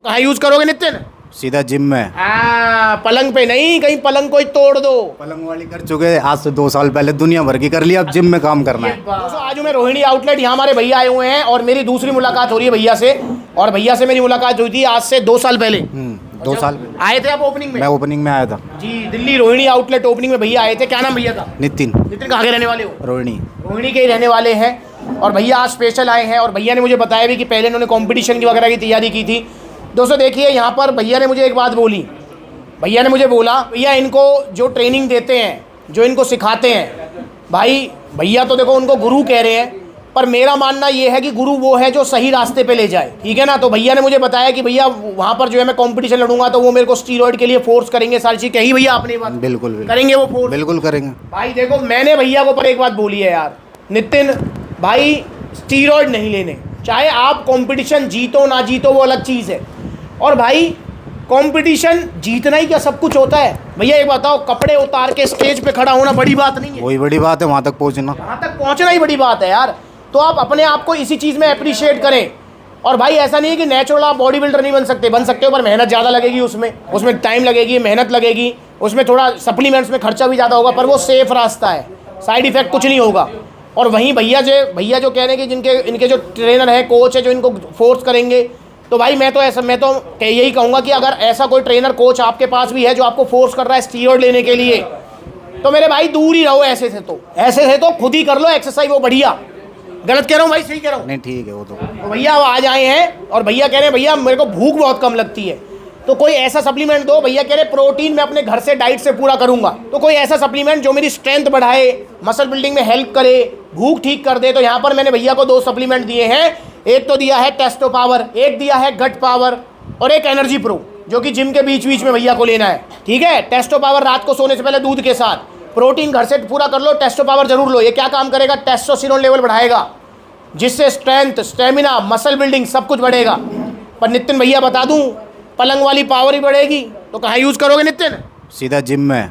कहाँ यूज करोगे नितिन? सीधा जिम में। पलंग पे नहीं, कहीं पलंग को ही तोड़ दो। पलंग वाली कर चुके हैं आज से 2 साल पहले, दुनिया भर की कर लिया, अब जिम में काम करना है। दोस्तों आज मैं रोहिणी आउटलेट, यहाँ हमारे भैया आए हुए हैं और मेरी दूसरी मुलाकात हो रही है भैया से। और भैया से मेरी मुलाकात हुई थी आज से 2 साल पहले। 2 साल आए थे आप ओपनिंग में? मैं ओपनिंग में आया था जी, दिल्ली रोहिणी आउटलेट ओपनिंग में भैया आए थे। क्या नाम भैया का? नितिन। नितिन कहाँ के रहने वाले हो? रोहिणी। रोहिणी के ही रहने वाले हैं। और भैया आज स्पेशल आए हैं और भैया ने मुझे बताया भी कि पहले इन्होंने कंपटीशन की वगैरह की तैयारी की थी। दोस्तों देखिए यहाँ पर भैया ने मुझे एक बात बोली। भैया ने मुझे बोला, भैया इनको जो ट्रेनिंग देते हैं, जो इनको सिखाते हैं, भाई भैया तो देखो उनको गुरु कह रहे हैं, पर मेरा मानना ये है कि गुरु वो है जो सही रास्ते पे ले जाए, ठीक है ना। तो भैया ने मुझे बताया कि भैया वहाँ पर जो है मैं कंपटीशन लड़ूंगा तो वो मेरे को स्टीरॉयड के लिए फोर्स करेंगे, सारी चीज़ कही भैया आपने बात? बिल्कुल करेंगे वो फोर्स, बिल्कुल करेंगे। भाई देखो मैंने भैया को पर एक बात बोली है यार, नितिन भाई स्टीरॉयड नहीं लेने, चाहे आप कंपटीशन जीतो ना जीतो वो अलग चीज़ है। और भाई कंपटीशन जीतना ही क्या सब कुछ होता है? भैया एक बताओ, कपड़े उतार के स्टेज पे खड़ा होना बड़ी बात नहीं है? वही बड़ी बात है, वहाँ तक पहुँचना। वहाँ तक पहुँचना ही बड़ी बात है यार। तो आप अपने आप को इसी चीज़ में अप्रिशिएट करें। और भाई ऐसा नहीं है कि नेचुरल आप बॉडी बिल्डर नहीं बन सकते हो, पर मेहनत ज़्यादा लगेगी, उसमें टाइम लगेगी, मेहनत लगेगी, उसमें थोड़ा सप्लीमेंट्स में खर्चा भी ज़्यादा होगा, पर वो सेफ रास्ता है, साइड इफेक्ट कुछ नहीं होगा। और वहीं भैया जो कह रहे हैं कि इनके जो ट्रेनर है, कोच है, जो इनको फोर्स करेंगे, तो भाई मैं तो यही कहूँगा कि अगर ऐसा कोई ट्रेनर कोच आपके पास भी है जो आपको फोर्स कर रहा है स्टीरॉयड लेने के लिए, तो मेरे भाई दूर ही रहो। ऐसे से तो खुद ही कर लो एक्सरसाइज, वो बढ़िया। गलत कह रहा हूँ भाई, सही कह रहा हूँ? नहीं ठीक है वो तो भैया आज आए हैं और भैया कह रहे हैं भैया मेरे को भूख बहुत कम लगती है, तो कोई ऐसा सप्लीमेंट दो। भैया कह रहे प्रोटीन मैं अपने घर से डाइट से पूरा करूंगा, तो कोई ऐसा सप्लीमेंट जो मेरी स्ट्रेंथ बढ़ाए, मसल बिल्डिंग में हेल्प करे, भूख ठीक कर दे। तो यहाँ पर मैंने भैया को 2 सप्लीमेंट दिए हैं। एक तो दिया है टेस्टो पावर, एक दिया है गट पावर, और एक एनर्जी प्रो जो कि जिम के बीच में भैया को लेना है, ठीक है। टेस्टो पावर रात को सोने से पहले दूध के साथ, प्रोटीन घर से पूरा कर लो, टेस्टो पावर जरूर लो। ये क्या काम करेगा? टेस्टोस्टेरोन लेवल बढ़ाएगा, जिससे स्ट्रेंथ, स्टेमिना, मसल बिल्डिंग सब कुछ बढ़ेगा। पर नितिन भैया बता दूं, पलंग वाली पावर ही बढ़ेगी, तो कहाँ यूज करोगे नितिन? सीधा जिम में।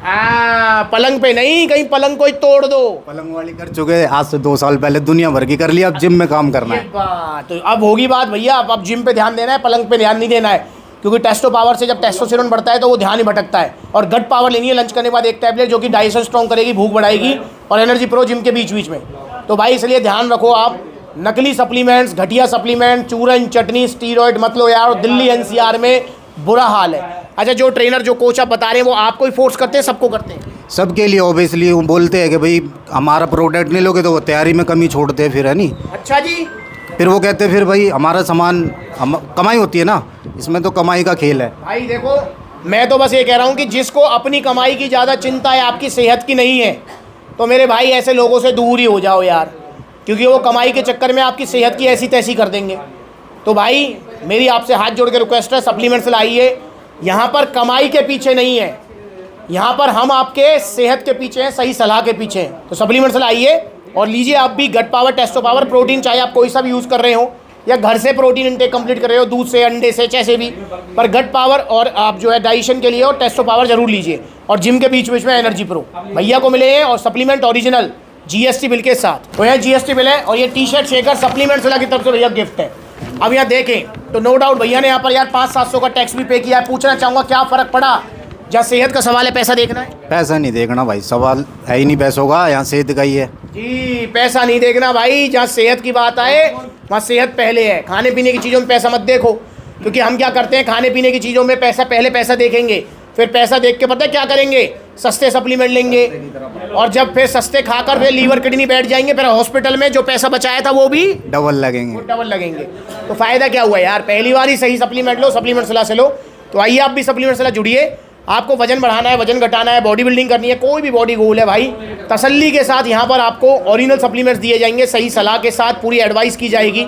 पलंग पे नहीं, कहीं पलंग को ही तोड़ दो। पलंग वाली कर चुके हैं आज से 2 साल पहले, दुनिया भर की कर लिया, अब जिम में काम करना है। तो अब होगी बात भैया, अब जिम पे ध्यान देना है, पलंग पे ध्यान नहीं देना है, क्योंकि टेस्टो पावर से जब टेस्टोस्टेरोन बढ़ता है तो वो ध्यान ही भटकता है। और गट पावर लेनी है लंच करने के बाद, एक टैबलेट जो कि डाइजेशन स्ट्रॉन्ग करेगी, भूख बढ़ाएगी, और एनर्जी प्रो जिम के बीच में। तो भाई इसलिए ध्यान रखो, आप नकली सप्लीमेंट्स, घटिया सप्लीमेंट, चूरन चटनी, स्टीरॉयड मत लो यार। दिल्ली एनसीआर में बुरा हाल है। अच्छा, जो ट्रेनर जो कोच आप बता रहे हैं वो आपको ही फोर्स करते हैं, सबको करते हैं? सबके लिए ऑब्वियसली वो बोलते हैं कि भाई हमारा प्रोडक्ट नहीं लोगे तो वो तैयारी में कमी छोड़ते हैं, फिर है नहीं। अच्छा जी। फिर वो कहते हैं फिर भाई हमारा सामान कमाई होती है ना, इसमें तो कमाई का खेल है। भाई देखो मैं तो बस ये कह रहा हूँ कि जिसको अपनी कमाई की ज़्यादा चिंता है, आपकी सेहत की नहीं है, तो मेरे भाई ऐसे लोगों से दूर ही हो जाओ यार, क्योंकि वो कमाई के चक्कर में आपकी सेहत की ऐसी तैसी कर देंगे। तो भाई मेरी आपसे हाथ जोड़ के रिक्वेस्ट है, सप्लीमेंट्स लाइए। यहाँ पर कमाई के पीछे नहीं है, यहाँ पर हम आपके सेहत के पीछे हैं, सही सलाह के पीछे हैं। तो सप्लीमेंट्स लाइए और लीजिए आप भी गट पावर, टेस्टो पावर, प्रोटीन, चाहे आप कोई सा भी यूज़ कर रहे हो या घर से प्रोटीन इंटेक कंप्लीट कर रहे हो, दूध से, अंडे से, जैसे भी, पर गट पावर और आप जो है डाइजेशन के लिए और टेस्टो पावर जरूर लीजिए। और जिम के बीच में एनर्जी प्रो भैया को मिले हैं, और सप्लीमेंट ओरिजिनल GST बिल के साथ। तो यह GST बिल है और ये टी-शर्ट, शेकर, सप्लीमेंट्स वाला की तरफ से भैया गिफ्ट है। अब यहाँ देखें तो नो डाउट भैया ने यहाँ पर यार 500-700 का टैक्स भी पे किया है। पूछना चाहूँगा क्या फ़र्क पड़ा? जहाँ सेहत का सवाल है, पैसा देखना है? पैसा नहीं देखना भाई, सवाल है ही नहीं पैसों का, यहाँ सेहत का ही है जी। पैसा नहीं देखना भाई, जहाँ सेहत की बात आए वहाँ सेहत पहले है। खाने पीने की चीज़ों में पैसा मत देखो, क्योंकि हम क्या करते हैं, खाने पीने की चीज़ों में पैसा देखेंगे, फिर पैसा देख के पता है क्या करेंगे, सस्ते सप्लीमेंट लेंगे, और जब फिर सस्ते खाकर फिर लीवर किडनी बैठ जाएंगे, फिर हॉस्पिटल में जो पैसा बचाया था वो भी डबल लगेंगे। तो फ़ायदा क्या हुआ यार? पहली बार ही सही सप्लीमेंट लो, सप्लीमेंट सलाह से लो। तो आइए आप भी सप्लीमेंट सलाह जुड़िए। आपको वजन बढ़ाना है, वजन घटाना है, बॉडी बिल्डिंग करनी है, कोई भी बॉडी गोल है भाई, तसल्ली के साथ यहाँ पर आपको ओरिजिनल सप्लीमेंट्स दिए जाएंगे, सही सलाह के साथ पूरी एडवाइस की जाएगी,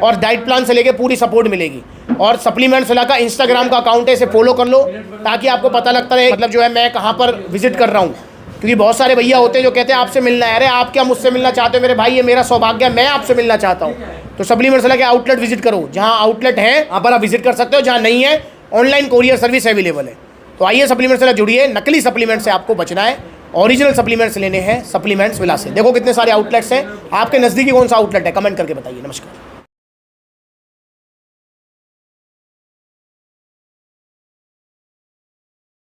और डाइट प्लान से लेके पूरी सपोर्ट मिलेगी। और सप्लीमेंट सलाह का इंस्टाग्राम का अकाउंट है, इसे फॉलो कर लो, ताकि आपको पता लगता रहे मतलब जो है मैं कहाँ पर विजिट कर रहा हूँ। क्योंकि बहुत सारे भैया होते हैं जो कहते हैं आपसे मिलना है। अरे आप क्या मुझसे मिलना चाहते हो मेरे भाई? ये मेरा सौभाग्य है, मैं आपसे मिलना चाहता हूँ। तो सप्लीमेंट सलाह के आउटलेट विजिट करो, जहाँ आउटलेट है वहाँ पर आप विजिट कर सकते हो, जहाँ नहीं है ऑनलाइन कोरियर सर्विस अवेलेबल है। तो आइए सप्लीमेंट से जुड़िए, नकली सप्लीमेंट से आपको बचना है, ओरिजिनल सप्लीमेंट्स लेने हैं सप्लीमेंट्स विला से। देखो कितने सारे आउटलेट्स हैं, आपके नज़दीकी कौन सा आउटलेट है, कमेंट करके बताइए। नमस्कार।